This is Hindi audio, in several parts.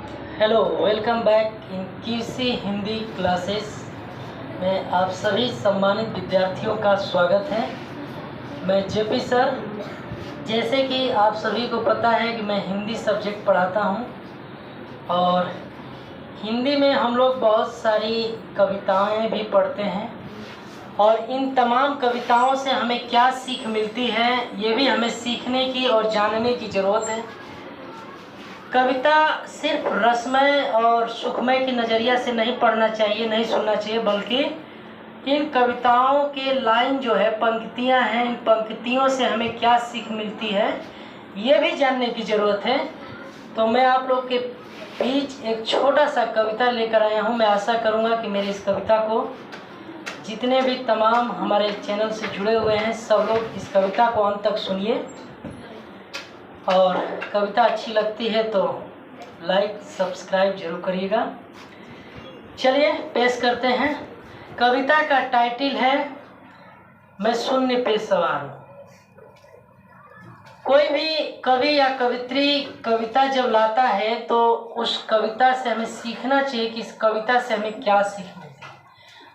हेलो, वेलकम बैक इन कीसी हिंदी क्लासेस में आप सभी सम्मानित विद्यार्थियों का स्वागत है। मैं जेपी सर। जैसे कि आप सभी को पता है कि मैं हिंदी सब्जेक्ट पढ़ाता हूं और हिंदी में हम लोग बहुत सारी कविताएं भी पढ़ते हैं और इन तमाम कविताओं से हमें क्या सीख मिलती है ये भी हमें सीखने की और जानने की ज़रूरत है। कविता सिर्फ रसमय और सुखमय के नज़रिया से नहीं पढ़ना चाहिए, नहीं सुनना चाहिए, बल्कि इन कविताओं के लाइन जो है, पंक्तियां हैं, इन पंक्तियों से हमें क्या सीख मिलती है ये भी जानने की ज़रूरत है। तो मैं आप लोग के बीच एक छोटा सा कविता लेकर आया हूँ। मैं आशा करूँगा कि मेरी इस कविता को जितने भी तमाम हमारे चैनल से जुड़े हुए हैं सब लोग इस कविता को अंत तक सुनिए और कविता अच्छी लगती है तो लाइक सब्सक्राइब जरूर करिएगा। चलिए पेश करते हैं। कविता का टाइटल है मैं शून्य पे सवार हूँ। कोई भी कवि या कवित्री कविता जब लाता है तो उस कविता से हमें सीखना चाहिए कि इस कविता से हमें क्या सीख मिलती है।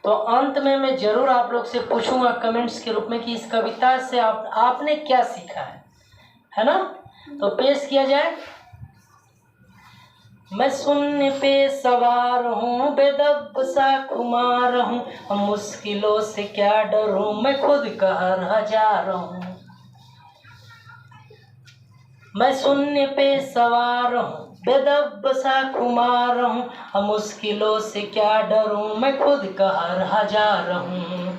तो अंत में मैं ज़रूर आप लोग से पूछूंगा कमेंट्स के रूप में कि इस कविता से आपने क्या सीखा है ना। तो पेश किया जाए। मैं शून्य पे सवार हूँ, बेदब सा खुमार हूँ, मुश्किलों से क्या डरूं, मैं खुद का हर हजार हूँ। मैं शून्य पे सवार हूँ, बेदब सा खुमार हूँ, मुश्किलों से क्या डरूं, मैं खुद का हर हजार हूँ।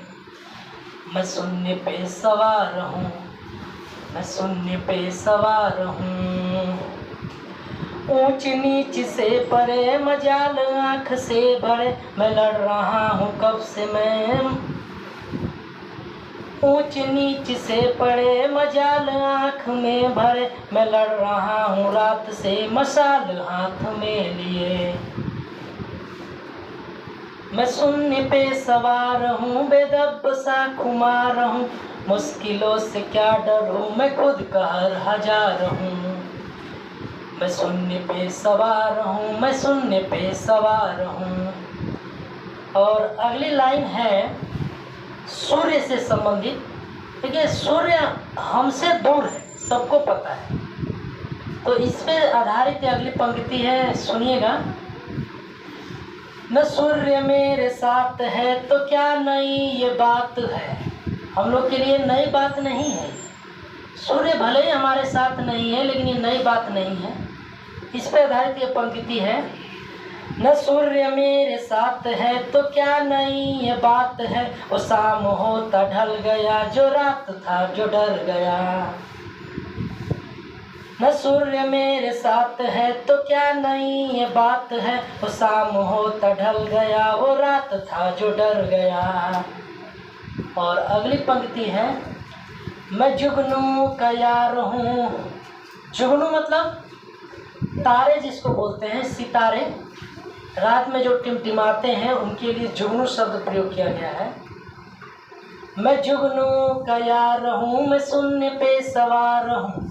मैं शून्य पे सवार हूँ, मैं शून्य पे सवार हूँ। ऊंच नीच से परे मजाल आँख से भरे, मैं लड़ रहा हूँ कब से मैं। ऊंच नीच से परे मजाल आँख में भरे, मैं लड़ रहा हूँ रात से मशाल हाथ में लिए। मैं शून्य पे सवार हूँ, बेदब सा खुमार हूँ, मुश्किलों से क्या डरूं, मैं खुद का हर हजार हूँ। मैं शून्य पे सवार हूँ, मैं शून्य पे सवार हूँ। और अगली लाइन है सूर्य से संबंधित। देखिए सूर्य हमसे दूर है, सबको पता है, तो इस पे आधारित अगली पंक्ति है, सुनिएगा। न सूर्य मेरे साथ है तो क्या नई ये बात है। हम लोग के लिए नई बात नहीं है। सूर्य भले ही हमारे साथ नहीं है लेकिन ये नई बात नहीं है। इस पर आधारित ये पंक्ति है। न सूर्य मेरे साथ है तो क्या नई ये बात है, वो शाम होता ढल गया जो रात था जो डर गया। न सूर्य मेरे साथ है तो क्या नई ये बात है, वो शाम होता ढल गया वो रात था जो डर गया। और अगली पंक्ति है मैं जुगनू का यार हूँ। जुगनू मतलब तारे जिसको बोलते हैं, सितारे रात में जो टिमटिमाते हैं उनके लिए जुगनू शब्द प्रयोग किया गया है। मैं जुगनू का यार हूँ, मैं शून्य पे सवार हूँ।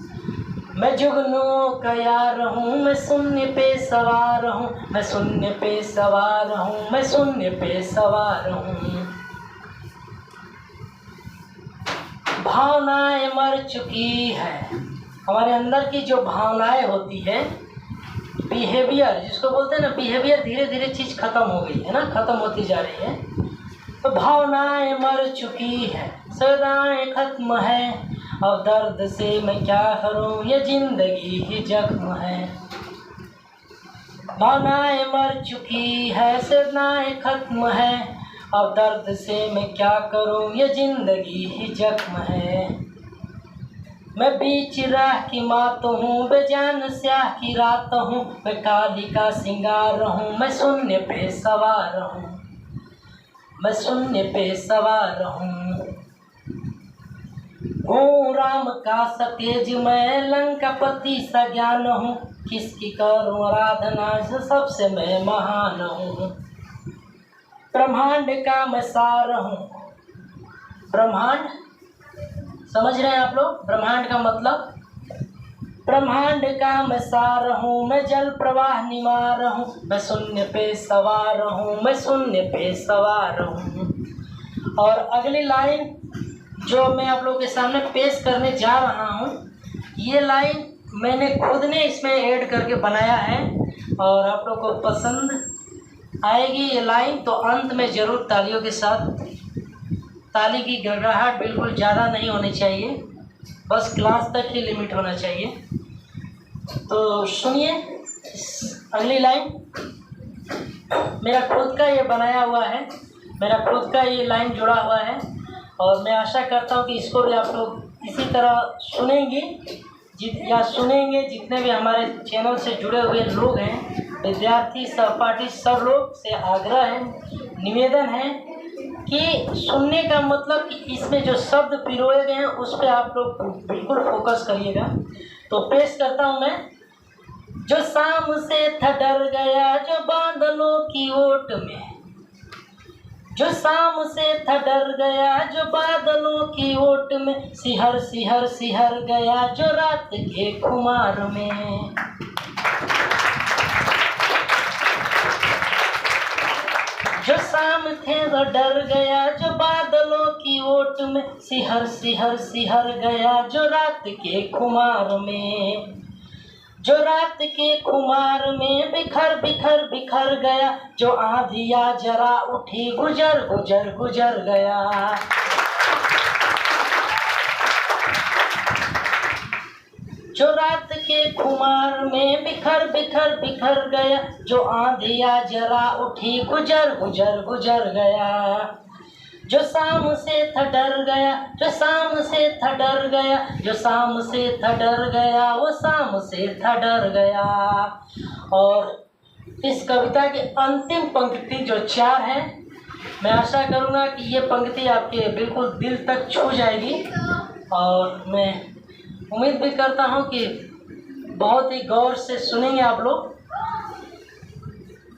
मैं जुगनू का यार हूँ, मैं शून्य पे सवार हूँ, मैं शून्य पे सवार हूँ, मैं शून्य पे सवार हूँ। भावनाएं मर चुकी है। हमारे अंदर की जो भावनाएं होती है, बिहेवियर जिसको बोलते हैं ना, बिहेवियर धीरे धीरे चीज़ खत्म हो गई है ना, खत्म होती जा रही है। तो भावनाएं मर चुकी है, सदाएं खत्म है, अब दर्द से मैं क्या करूं, ये जिंदगी ही जख्म है। भावनाएं मर चुकी है, सदाएं खत्म है, अब दर्द से मैं क्या करूं, ये जिंदगी ही जख्म है। मैं बीच राह की मात हूँ, बेजान स्याह की रात हूँ, मैं काली का सिंगार हूँ, मैं शून्य पे सवार हूँ, मैं शून्य पे सवार हूँ। हूँ राम का सतेज मैं, लंकापति सा ज्ञान हूँ, किसकी करूँ आराधना सबसे मैं महान हूँ। ब्रह्मांड का मैं सार हूँ। ब्रह्मांड समझ रहे हैं आप लोग? ब्रह्मांड का मतलब ब्रह्मांड का मैं सार हूँ, मैं जल प्रवाह निवार हूँ, मैं शून्य पे सवार हूँ, मैं शून्य पे सवार हूँ। और अगली लाइन जो मैं आप लोगों के सामने पेश करने जा रहा हूँ, ये लाइन मैंने खुद ने इसमें ऐड करके बनाया है और आप लोगों को पसंद आएगी ये लाइन। तो अंत में ज़रूर तालियों के साथ, ताली की गड़गड़ाहट बिल्कुल ज़्यादा नहीं होनी चाहिए, बस क्लास तक ही लिमिट होना चाहिए। तो सुनिए अगली लाइन, मेरा खुद का ये बनाया हुआ है, मेरा खुद का ये लाइन जुड़ा हुआ है और मैं आशा करता हूँ कि इसको भी आप लोग इसी तरह सुनेंगे सुनेंगे। जितने भी हमारे चैनल से जुड़े हुए लोग हैं, विद्यार्थी, सहपाठी, सब लोग से आग्रह है, निवेदन है कि सुनने का मतलब कि इसमें जो शब्द पिरोए गए हैं उस पर आप लोग बिल्कुल फोकस करिएगा। तो पेश करता हूँ मैं। जो शाम से था डर गया जो बादलों की ओट में, जो शाम से था डर गया जो बादलों की ओट में, सिहर सिहर सिहर गया जो रात के खुमार में। जो शाम थे वो डर गया जो बादलों की ओट में, सिहर सिहर सिहर गया जो रात के खुमार में। जो रात के खुमार में बिखर बिखर बिखर गया, जो आंधिया जरा उठी गुजर गुजर गुजर गया। जो रात के खुमार में बिखर बिखर बिखर गया, जो आंधिया जरा उठी गुजर गुजर गुजर गया। जो शाम से था डर गया, जो शाम से था डर गया, जो शाम से था डर गया, वो शाम से था डर गया। और इस कविता की अंतिम पंक्ति जो 4 है, मैं आशा करूँगा कि ये पंक्ति आपके बिल्कुल दिल तक छू जाएगी और मैं उम्मीद भी करता हूँ कि बहुत ही गौर से सुनेंगे आप लोग।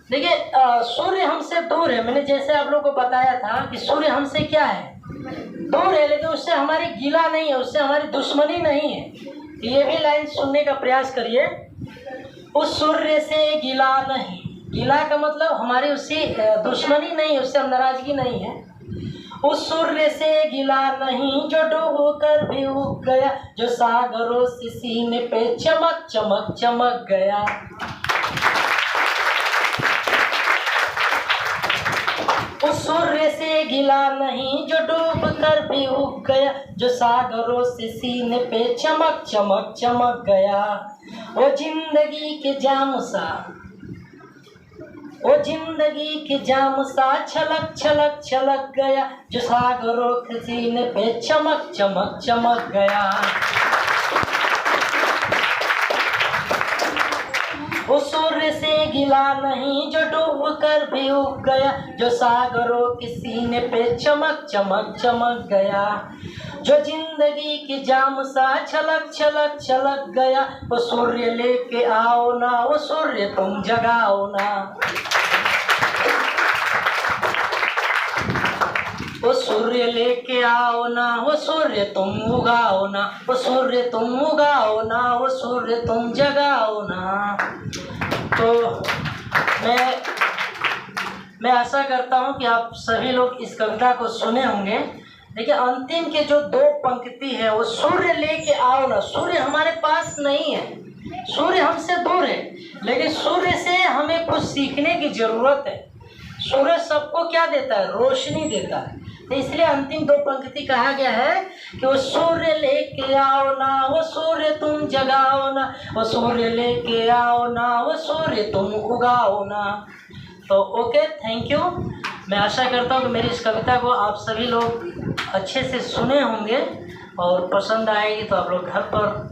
देखिए, सूर्य हमसे दूर है, मैंने जैसे आप लोगों को बताया था कि सूर्य हमसे क्या है, दूर है, लेकिन उससे हमारी गिला नहीं है, उससे हमारी दुश्मनी नहीं है। ये भी लाइन सुनने का प्रयास करिए। उस सूर्य से गिला नहीं, गिला का मतलब हमारी उससे दुश्मनी नहीं है, उससे हम नाराजगी नहीं है। उस सूर्य से गिला नहीं जो डूब कर भी उग गया, जो सागरों से सीने पे चमक चमक चमक गया। उस सूर्य से गिला नहीं जो डूब कर भी उग गया, जो सागरों से सीने पे चमक चमक चमक गया। वो जिंदगी के जाम सा, वो जिंदगी के जाम सा छलक छलक छलक गया, जो सागरों के सीने पे चमक चमक चमक गया। वो सूर्य से गिला नहीं जो डूब कर भी उग गया, जो सागरों के सीने पे चमक चमक चमक गया। जो जिंदगी के जाम सा छलक छलक छलक गया, वो सूर्य लेके आओ ना, वो सूर्य तुम जगाओ ना। वो सूर्य लेके आओ ना, वो सूर्य तुम उगाओ ना, वो सूर्य तुम उगाओ ना, वो सूर्य तुम जगाओ ना। तो मैं आशा करता हूँ कि आप सभी लोग इस कविता को सुने होंगे। देखिए, अंतिम के जो 2 पंक्ति है, वो सूर्य लेके आओ ना, सूर्य हमारे पास नहीं है, सूर्य हमसे दूर है, लेकिन सूर्य से हमें कुछ सीखने की ज़रूरत है। सूर्य सबको क्या देता है? रोशनी देता है। तो इसलिए अंतिम 2 पंक्ति कहा गया है कि वो सूर्य लेके आओ ना, वो सूर्य तुम जगाओ ना, वो सूर्य लेके आओ ना, वो सूर्य तुम उगाओ ना। तो ओके, थैंक यू। मैं आशा करता हूँ कि मेरी इस कविता को आप सभी लोग अच्छे से सुने होंगे और पसंद आएगी तो आप लोग घर पर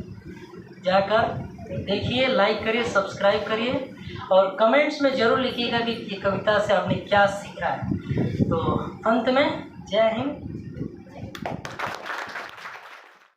जाकर देखिए, लाइक करिए, सब्सक्राइब करिए और कमेंट्स में ज़रूर लिखिएगा कि ये कविता से आपने क्या सीखा है। तो अंत में जय हिंद।